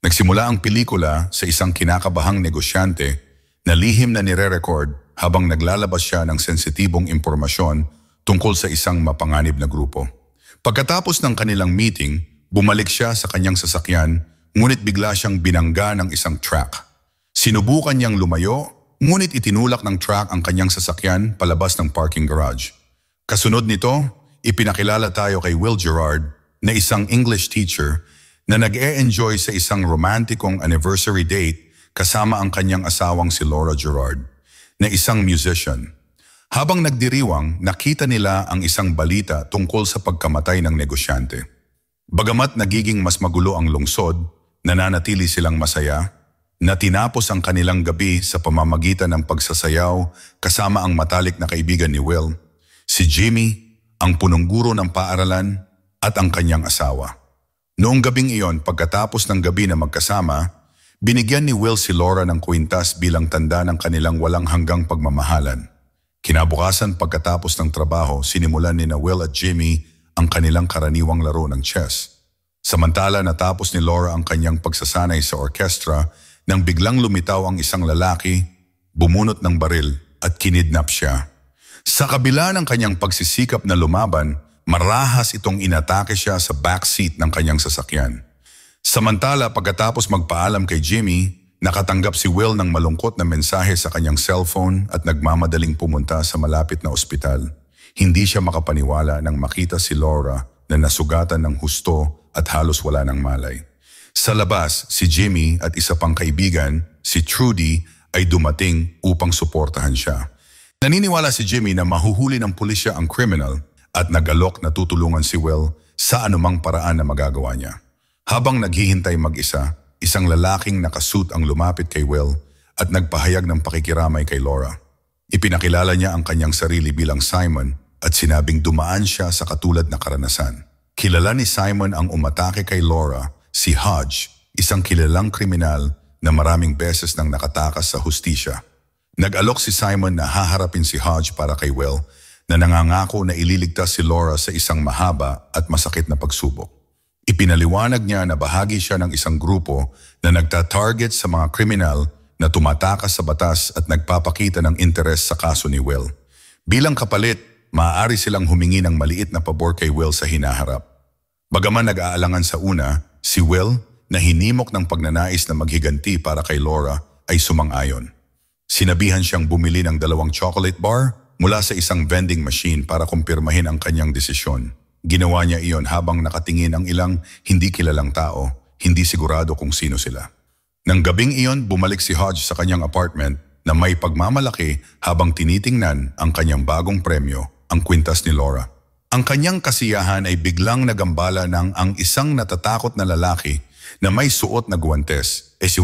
Nagsimula ang pelikula sa isang kinakabahang negosyante na lihim na nire-record habang naglalabas siya ng sensitibong impormasyon tungkol sa isang mapanganib na grupo. Pagkatapos ng kanilang meeting, bumalik siya sa kanyang sasakyan, ngunit bigla siyang binangga ng isang truck. Sinubukan niyang lumayo, ngunit itinulak ng truck ang kanyang sasakyan palabas ng parking garage. Kasunod nito, ipinakilala tayo kay Will Gerard na isang English teacher na nag-e-enjoy sa isang romantikong anniversary date kasama ang kanyang asawang si Laura Gerard, na isang musician. Habang nagdiriwang, nakita nila ang isang balita tungkol sa pagkamatay ng negosyante. Bagamat nagiging mas magulo ang lungsod, nananatili silang masaya, na tinapos ang kanilang gabi sa pamamagitan ng pagsasayaw kasama ang matalik na kaibigan ni Will, si Jimmy, ang punong guro ng paaralan, at ang kanyang asawa. Noong gabing iyon, pagkatapos ng gabi na magkasama, binigyan ni Will si Laura ng kwintas bilang tanda ng kanilang walang hanggang pagmamahalan. Kinabukasan pagkatapos ng trabaho, sinimulan ni Will at Jimmy ang kanilang karaniwang laro ng chess. Samantala natapos ni Laura ang kanyang pagsasanay sa orkestra nang biglang lumitaw ang isang lalaki, bumunot ng baril at kinidnap siya. Sa kabila ng kanyang pagsisikap na lumaban, marahas itong inatake siya sa backseat ng kanyang sasakyan. Samantala pagkatapos magpaalam kay Jimmy, nakatanggap si Will ng malungkot na mensahe sa kanyang cellphone at nagmamadaling pumunta sa malapit na ospital. Hindi siya makapaniwala nang makita si Laura na nasugatan ng husto at halos wala ng malay. Sa labas, si Jimmy at isa pang kaibigan, si Trudy, ay dumating upang suportahan siya. Naniniwala si Jimmy na mahuhuli ng pulisya ang criminal at nag-alok na tutulungan si Will sa anumang paraan na magagawa niya. Habang naghihintay mag-isa, isang lalaking nakasuit ang lumapit kay Will at nagpahayag ng pakikiramay kay Laura. Ipinakilala niya ang kanyang sarili bilang Simon at sinabing dumaan siya sa katulad na karanasan. Kilala ni Simon ang umatake kay Laura, si Hodge, isang kilalang kriminal na maraming beses nang nakatakas sa hustisya. Nag-alok si Simon na haharapin si Hodge para kay Will na nangangako na ililigtas si Laura sa isang mahaba at masakit na pagsubok. Ipinaliwanag niya na bahagi siya ng isang grupo na nagtatarget sa mga kriminal na tumatakas sa batas at nagpapakita ng interes sa kaso ni Will. Bilang kapalit, maaari silang humingi ng maliit na pabor kay Will sa hinaharap. Bagaman nag-aalangan sa una, si Will, na hinimok ng pagnanais na maghiganti para kay Laura, ay sumang-ayon. Sinabihan siyang bumili ng 2 chocolate bar mula sa isang vending machine para kumpirmahin ang kanyang desisyon. Ginawa niya iyon habang nakatingin ang ilang hindi kilalang tao, hindi sigurado kung sino sila. Nang gabing iyon, bumalik si Hodge sa kanyang apartment na may pagmamalaki habang tinitingnan ang kanyang bagong premyo, ang kwintas ni Laura. Ang kanyang kasiyahan ay biglang nagambala ng ang isang natatakot na lalaki na may suot na guwantes si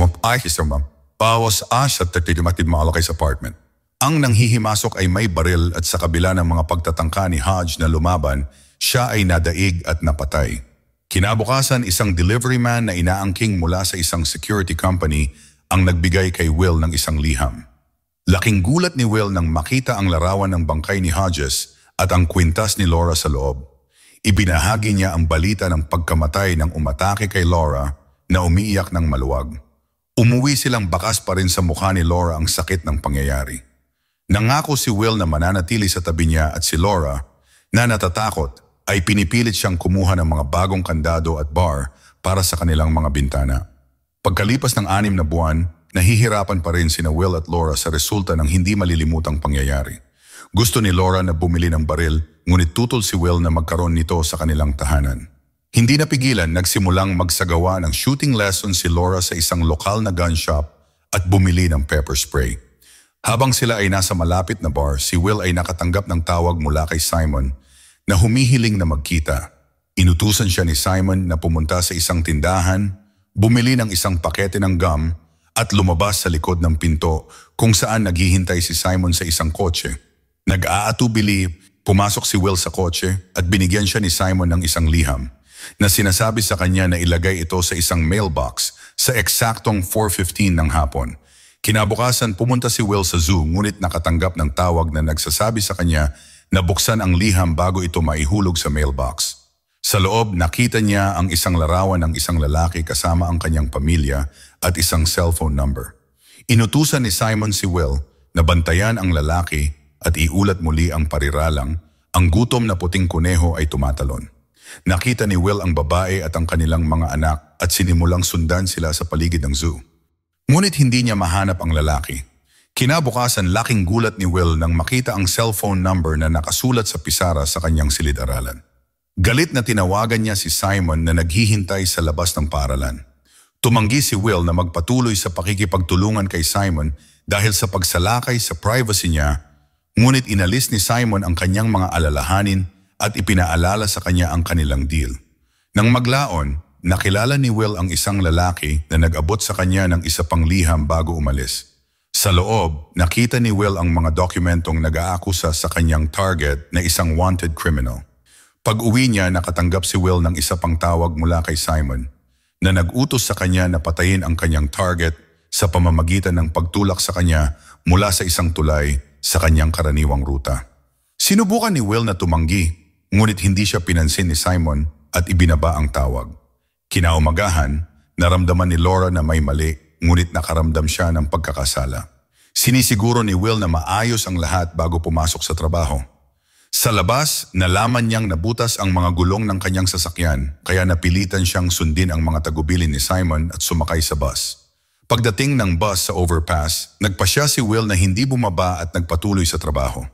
bawas sa tatimatid maalakay sa apartment. Ang nanghihimasok ay may baril at sa kabila ng mga pagtatangka ni Hodge na lumaban, siya ay nadaig at napatay. Kinabukasan, isang delivery man na inaangking mula sa isang security company ang nagbigay kay Will ng isang liham. Laking gulat ni Will nang makita ang larawan ng bangkay ni Hodges at ang kwintas ni Laura sa loob. Ibinahagi niya ang balita ng pagkamatay ng umatake kay Laura na umiiyak ng maluwag. Umuwi silang bakas pa rin sa mukha ni Laura ang sakit ng pangyayari. Nangako si Will na mananatili sa tabi niya at si Laura, na natatakot, ay pinipilit siyang kumuha ng mga bagong kandado at bar para sa kanilang mga bintana. Pagkalipas ng 6 na buwan, nahihirapan pa rin sina Will at Laura sa resulta ng hindi malilimutang pangyayari. Gusto ni Laura na bumili ng baril, ngunit tutol si Will na magkaroon nito sa kanilang tahanan. Hindi napigilan, nagsimulang magsagawa ng shooting lesson si Laura sa isang lokal na gun shop at bumili ng pepper spray. Habang sila ay nasa malapit na bar, si Will ay nakatanggap ng tawag mula kay Simon na humihiling na magkita. Inutusan siya ni Simon na pumunta sa isang tindahan, bumili ng isang pakete ng gum at lumabas sa likod ng pinto kung saan naghihintay si Simon sa isang kotse. Nag-aatubili, pumasok si Will sa kotse at binigyan siya ni Simon ng isang liham na sinasabi sa kanya na ilagay ito sa isang mailbox sa eksaktong 4:15 ng hapon. Kinabukasan pumunta si Will sa zoo ngunit nakatanggap ng tawag na nagsasabi sa kanya na buksan ang liham bago ito maihulog sa mailbox. Sa loob, nakita niya ang isang larawan ng isang lalaki kasama ang kanyang pamilya at isang cellphone number. Inutusan ni Simon si Will na bantayan ang lalaki at iulat muli ang pariralang, ang gutom na puting kuneho ay tumatalon. Nakita ni Will ang babae at ang kanilang mga anak at sinimulang sundan sila sa paligid ng zoo. Ngunit hindi niya mahanap ang lalaki. Kinabukasan, laking gulat ni Will nang makita ang cellphone number na nakasulat sa pisara sa kanyang silid-aralan. Galit na tinawagan niya si Simon na naghihintay sa labas ng paaralan. Tumanggi si Will na magpatuloy sa pakikipagtulungan kay Simon dahil sa pagsalakay sa privacy niya, ngunit inalis ni Simon ang kanyang mga alalahanin at ipinaalala sa kanya ang kanilang deal. Nang maglaon, nakilala ni Will ang isang lalaki na nag-abot sa kanya ng isa pang liham bago umalis. Sa loob, nakita ni Will ang mga dokumentong nag-aakusa sa kanyang target na isang wanted criminal. Pag-uwi niya, nakatanggap si Will ng isa pang tawag mula kay Simon na nag-utos sa kanya na patayin ang kanyang target sa pamamagitan ng pagtulak sa kanya mula sa isang tulay sa kanyang karaniwang ruta. Sinubukan ni Will na tumanggi, ngunit hindi siya pinansin ni Simon at ibinaba ang tawag. Kinaumagahan, naramdaman ni Laura na may mali, ngunit nakaramdam siya ng pagkakasala. Sinisiguro ni Will na maayos ang lahat bago pumasok sa trabaho. Sa labas, nalaman niyang nabutas ang mga gulong ng kanyang sasakyan, kaya napilitan siyang sundin ang mga tagubilin ni Simon at sumakay sa bus. Pagdating ng bus sa overpass, nagpasya si Will na hindi bumaba at nagpatuloy sa trabaho.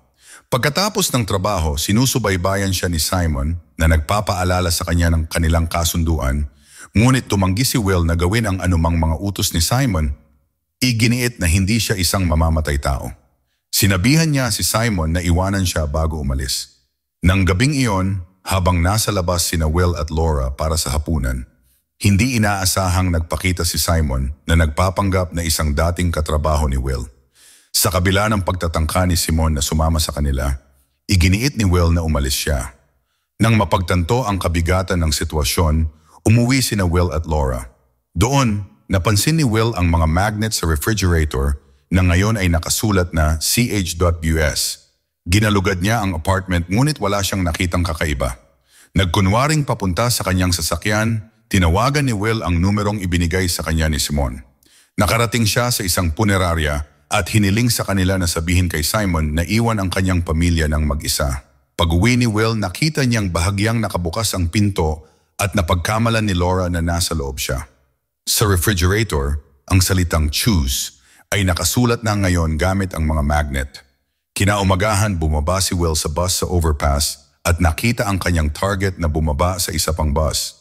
Pagkatapos ng trabaho, sinusubaybayan siya ni Simon na nagpapaalala sa kanya ng kanilang kasunduan, ngunit tumanggi si Will na gawin ang anumang mga utos ni Simon. Iginiit na hindi siya isang mamamatay tao. Sinabihan niya si Simon na iwanan siya bago umalis. Nang gabing iyon, habang nasa labas sina Will at Laura para sa hapunan, hindi inaasahang nagpakita si Simon na nagpapanggap na isang dating katrabaho ni Will. Sa kabila ng pagtatangka ni Simon na sumama sa kanila, iginiit ni Will na umalis siya. Nang mapagtanto ang kabigatan ng sitwasyon, umuwi sina Will at Laura. Doon, napansin ni Will ang mga magnet sa refrigerator na ngayon ay nakasulat na CH.US. Ginalugad niya ang apartment ngunit wala siyang nakitang kakaiba. Nagkunwaring papunta sa kanyang sasakyan, tinawagan ni Will ang numerong ibinigay sa kanya ni Simon. Nakarating siya sa isang punerarya at hiniling sa kanila na sabihin kay Simon na iwan ang kanyang pamilya ng mag-isa. Pag-uwi ni Will, nakita niyang bahagyang nakabukas ang pinto at napagkamalan ni Laura na nasa loob siya. Sa refrigerator, ang salitang choose ay nakasulat na ngayon gamit ang mga magnet. Kinaumagahan, bumaba si Will sa bus sa overpass at nakita ang kanyang target na bumaba sa isa pang bus.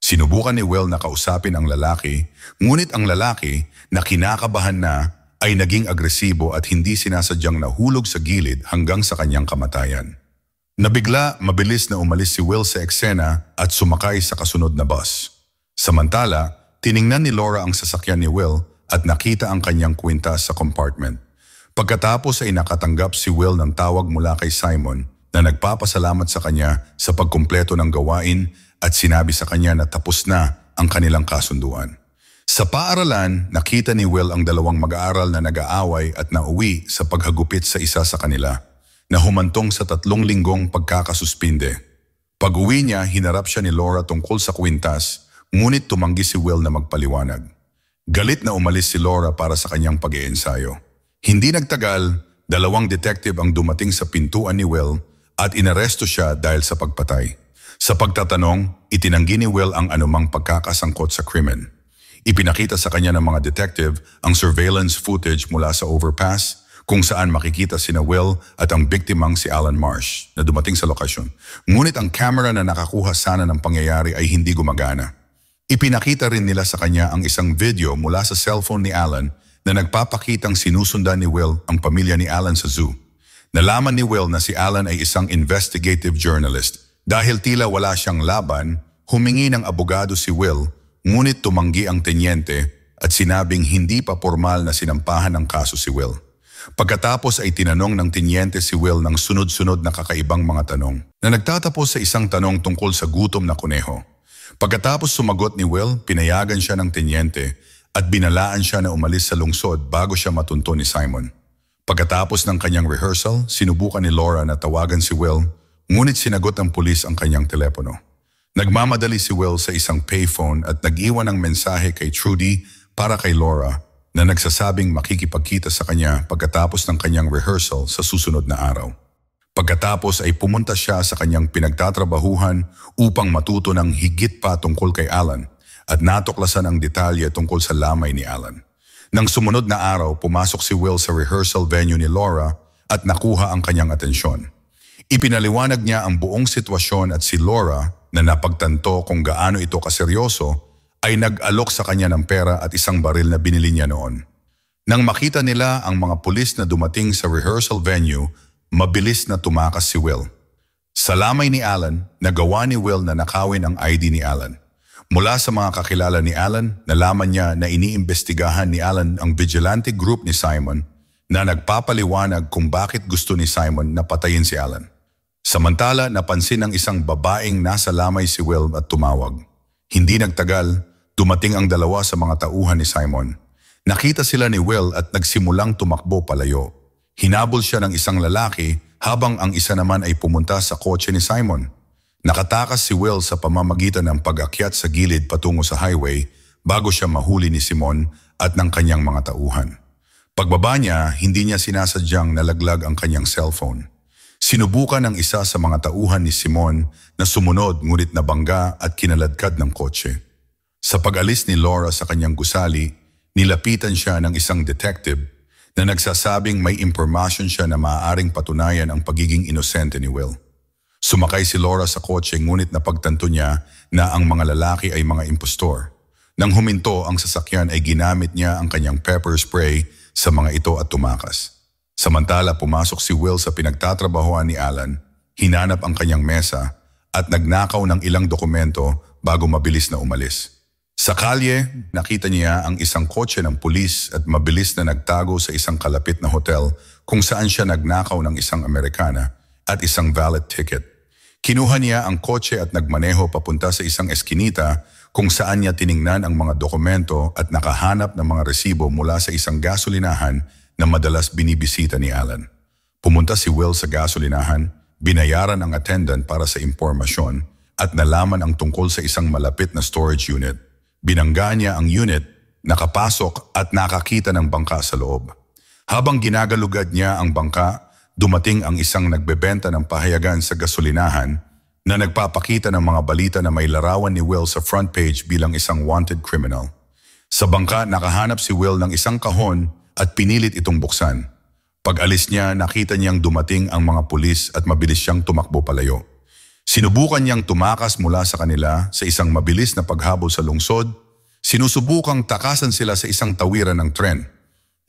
Sinubukan ni Will na kausapin ang lalaki, ngunit ang lalaki na kinakabahan na ay naging agresibo at hindi sinasadyang nahulog sa gilid hanggang sa kanyang kamatayan. Nabigla, mabilis na umalis si Will sa eksena at sumakay sa kasunod na bus. Samantala, tiningnan ni Laura ang sasakyan ni Will at nakita ang kanyang kwintas sa compartment. Pagkatapos ay nakatanggap si Will ng tawag mula kay Simon na nagpapasalamat sa kanya sa pagkumpleto ng gawain at sinabi sa kanya na tapos na ang kanilang kasunduan. Sa paaralan, nakita ni Will ang dalawang mag-aaral na nag-aaway at nauwi sa paghagupit sa isa sa kanila na humantong sa 3 linggong pagkakasuspinde. Pag-uwi niya, hinarap siya ni Laura tungkol sa kwintas, ngunit tumanggi si Will na magpaliwanag. Galit na umalis si Laura para sa kanyang pag-iensayo. Hindi nagtagal, 2 detective ang dumating sa pintuan ni Will at inaresto siya dahil sa pagpatay. Sa pagtatanong, itinanggi ni Will ang anumang pagkakasangkot sa krimen. Ipinakita sa kanya ng mga detective ang surveillance footage mula sa overpass kung saan makikita sina Will at ang biktimang si Alan Marsh na dumating sa lokasyon. Ngunit ang camera na nakakuha sana ng pangyayari ay hindi gumagana. Ipinakita rin nila sa kanya ang isang video mula sa cellphone ni Alan na nagpapakitang sinusundan ni Will ang pamilya ni Alan sa zoo. Nalaman ni Will na si Alan ay isang investigative journalist. Dahil tila wala siyang laban, humingi ng abogado si Will, ngunit tumanggi ang tenyente at sinabing hindi pa formal na sinampahan ng kaso si Will. Pagkatapos ay tinanong ng tenyente si Will ng sunod-sunod na kakaibang mga tanong na nagtatapos sa isang tanong tungkol sa gutom na kuneho. Pagkatapos sumagot ni Will, pinayagan siya ng tenyente at binalaan siya na umalis sa lungsod bago siya matunto ni Simon. Pagkatapos ng kanyang rehearsal, sinubukan ni Laura na tawagan si Will, ngunit sinagot ng pulis ang kanyang telepono. Nagmamadali si Will sa isang payphone at nag-iwan ng mensahe kay Trudy para kay Laura na nagsasabing makikipagkita sa kanya pagkatapos ng kanyang rehearsal sa susunod na araw. Pagkatapos ay pumunta siya sa kanyang pinagtatrabahuhan upang matuto ng higit pa tungkol kay Alan at natuklasan ang detalye tungkol sa lamay ni Alan. Nang sumunod na araw, pumasok si Will sa rehearsal venue ni Laura at nakuha ang kanyang atensyon. Ipinaliwanag niya ang buong sitwasyon at si Laura na napagtanto kung gaano ito kaseryoso ay nag-alok sa kanya ng pera at isang baril na binili niya noon. Nang makita nila ang mga pulis na dumating sa rehearsal venue, mabilis na tumakas si Will. Sa lamay ni Alan, nagawa ni Will na nakawin ang ID ni Alan. Mula sa mga kakilala ni Alan, nalaman niya na iniimbestigahan ni Alan ang vigilante group ni Simon na nagpapaliwanag kung bakit gusto ni Simon na patayin si Alan. Samantala, napansin ng isang babaeng nasa lamay si Will at tumawag. Hindi nagtagal, dumating ang dalawa sa mga tauhan ni Simon. Nakita sila ni Will at nagsimulang tumakbo palayo. Hinabol siya ng isang lalaki habang ang isa naman ay pumunta sa kotse ni Simon. Nakatakas si Will sa pamamagitan ng pag-akyat sa gilid patungo sa highway bago siya mahuli ni Simon at ng kanyang mga tauhan. Pagbaba niya, hindi niya sinasadyang nalaglag ang kanyang cellphone. Sinubukan ng isa sa mga tauhan ni Simon na sumunod ngunit nabangga at kinaladkad ng kotse. Sa pag-alis ni Laura sa kanyang gusali, nilapitan siya ng isang detective na nagsasabing may impormasyon siya na maaaring patunayan ang pagiging inosente ni Will. Sumakay si Laura sa kotse ngunit napagtanto niya na ang mga lalaki ay mga impostor. Nang huminto ang sasakyan ay ginamit niya ang kanyang pepper spray sa mga ito at tumakas. Samantala pumasok si Will sa pinagtatrabahuan ni Alan, hinanap ang kanyang mesa at nagnakaw ng ilang dokumento bago mabilis na umalis. Sa kalye, nakita niya ang isang kotse ng pulis at mabilis na nagtago sa isang kalapit na hotel kung saan siya nagnakaw ng isang Amerikana at isang valet ticket. Kinuha niya ang kotse at nagmaneho papunta sa isang eskinita kung saan niya tiningnan ang mga dokumento at nakahanap ng mga resibo mula sa isang gasolinahan na madalas binibisita ni Alan. Pumunta si Will sa gasolinahan, binayaran ang attendant para sa impormasyon at nalaman ang tungkol sa isang malapit na storage unit. Binangga niya ang unit, nakapasok at nakakita ng bangka sa loob. Habang ginagalugad niya ang bangka, dumating ang isang nagbebenta ng pahayagan sa gasolinahan na nagpapakita ng mga balita na may larawan ni Will sa front page bilang isang wanted criminal. Sa bangka, nakahanap si Will ng isang kahon at pinilit itong buksan. Pag-alis niya, nakita niyang dumating ang mga pulis at mabilis siyang tumakbo palayo. Sinubukan niyang tumakas mula sa kanila sa isang mabilis na paghabol sa lungsod. Sinusubukang takasan sila sa isang tawiran ng tren.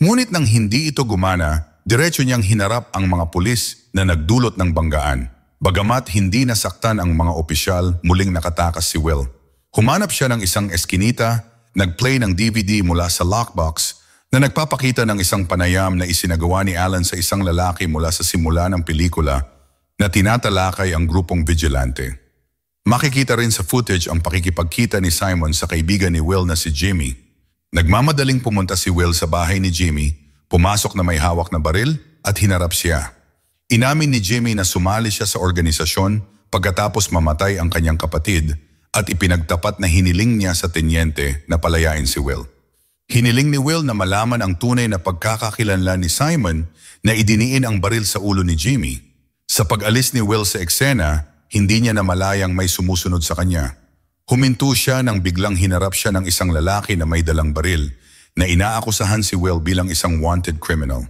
Ngunit nang hindi ito gumana, diretso niyang hinarap ang mga pulis na nagdulot ng banggaan. Bagamat hindi nasaktan ang mga opisyal, muling nakatakas si Will. Humanap siya ng isang eskinita, nagplay ng DVD mula sa lockbox na nagpapakita ng isang panayam na isinagawa ni Alan sa isang lalaki mula sa simula ng pelikula na tinatalakay ang grupong vigilante. Makikita rin sa footage ang pakikipagkita ni Simon sa kaibigan ni Will na si Jimmy. Nagmamadaling pumunta si Will sa bahay ni Jimmy, pumasok na may hawak na baril at hinarap siya. Inamin ni Jimmy na sumali siya sa organisasyon pagkatapos mamatay ang kanyang kapatid at ipinagtapat na hiniling niya sa tenyente na palayain si Will. Hiniling ni Will na malaman ang tunay na pagkakakilanlan ni Simon na idiniin ang baril sa ulo ni Jimmy. Sa pag-alis ni Will sa eksena, hindi niya namalayang may sumusunod sa kanya. Huminto siya nang biglang hinarap siya ng isang lalaki na may dalang baril na inaakusahan si Will bilang isang wanted criminal.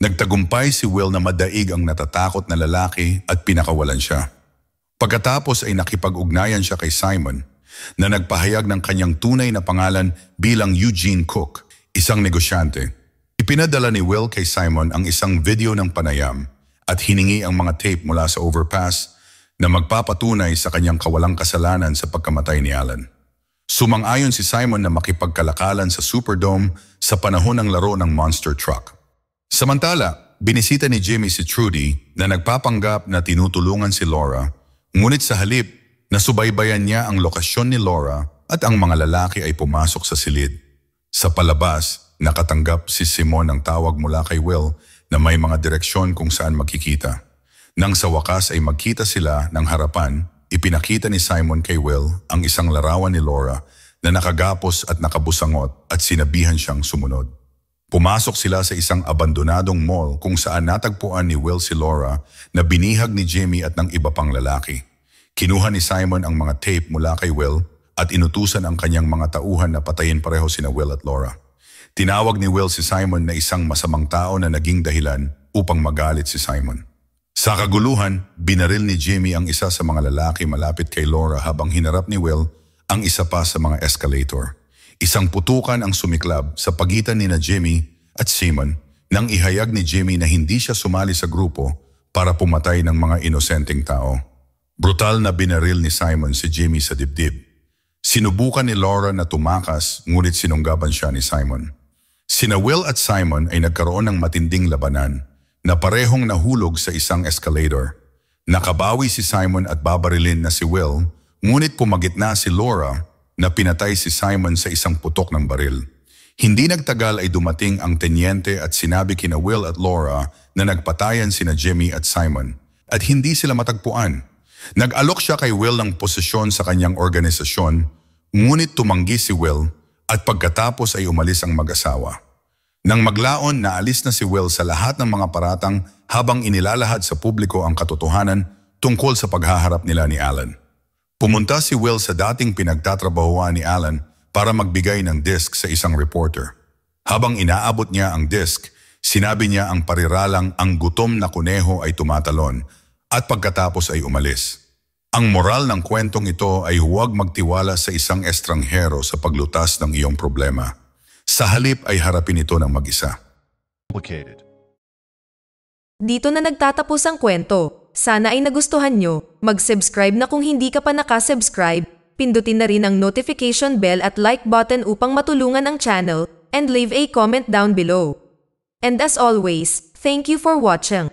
Nagtagumpay si Will na madaig ang natatakot na lalaki at pinakawalan siya. Pagkatapos ay nakipag-ugnayan siya kay Simon na nagpahayag ng kanyang tunay na pangalan bilang Eugene Cook, isang negosyante. Ipinadala ni Will kay Simon ang isang video ng panayam at hiningi ang mga tape mula sa overpass na magpapatunay sa kanyang kawalang kasalanan sa pagkamatay ni Alan. Sumang-ayon si Simon na makipagkalakalan sa Superdome sa panahon ng laro ng Monster Truck. Samantala, binisita ni Jimmy si Trudy na nagpapanggap na tinutulungan si Laura, ngunit sa halip, nasubaybayan niya ang lokasyon ni Laura at ang mga lalaki ay pumasok sa silid. Sa palabas, nakatanggap si Simon ng tawag mula kay Will na may mga direksyon kung saan magkikita. Nang sa wakas ay magkita sila ng harapan, ipinakita ni Simon kay Will ang isang larawan ni Laura na nakagapos at nakabusangot at sinabihan siyang sumunod. Pumasok sila sa isang abandonadong mall kung saan natagpuan ni Will si Laura na binihag ni Jimmy at ng iba pang lalaki. Kinuha ni Simon ang mga tape mula kay Will at inutusan ang kanyang mga tauhan na patayin pareho sina Will at Laura. Tinawag ni Will si Simon na isang masamang tao na naging dahilan upang magalit si Simon. Sa kaguluhan, binaril ni Jimmy ang isa sa mga lalaki malapit kay Laura habang hinarap ni Will ang isa pa sa mga escalator. Isang putukan ang sumiklab sa pagitan ni na Jimmy at Simon nang ihayag ni Jimmy na hindi siya sumali sa grupo para pumatay ng mga inosenteng tao. Brutal na binaril ni Simon si Jimmy sa dibdib. Sinubukan ni Laura na tumakas ngunit sinunggaban siya ni Simon. Sina Will at Simon ay nagkaroon ng matinding labanan na parehong nahulog sa isang escalator. Nakabawi si Simon at babarilin na si Will, ngunit pumagitna si Laura na pinatay si Simon sa isang putok ng baril. Hindi nagtagal ay dumating ang tenyente at sinabi kina Will at Laura na nagpatayan sina Jimmy at Simon at hindi sila matagpuan. Nag-alok siya kay Will ng posisyon sa kanyang organisasyon, ngunit tumanggi si Will at pagkatapos ay umalis ang mag-asawa. Nang maglaon, naalis na si Will sa lahat ng mga paratang habang inilalahad sa publiko ang katotohanan tungkol sa paghaharap nila ni Alan. Pumunta si Will sa dating pinagtatrabahuan ni Alan para magbigay ng disk sa isang reporter. Habang inaabot niya ang disk, sinabi niya ang pariralang ang gutom na kuneho ay tumatalon at pagkatapos ay umalis. Ang moral ng kwentong ito ay huwag magtiwala sa isang estranghero sa paglutas ng iyong problema. Sa halip ay harapin ito ng mag-isa. Dito na nagtatapos ang kwento. Sana ay nagustuhan nyo. Mag-subscribe na kung hindi ka pa nakasubscribe. Pindutin na rin ang notification bell at like button upang matulungan ang channel and leave a comment down below. And as always, thank you for watching.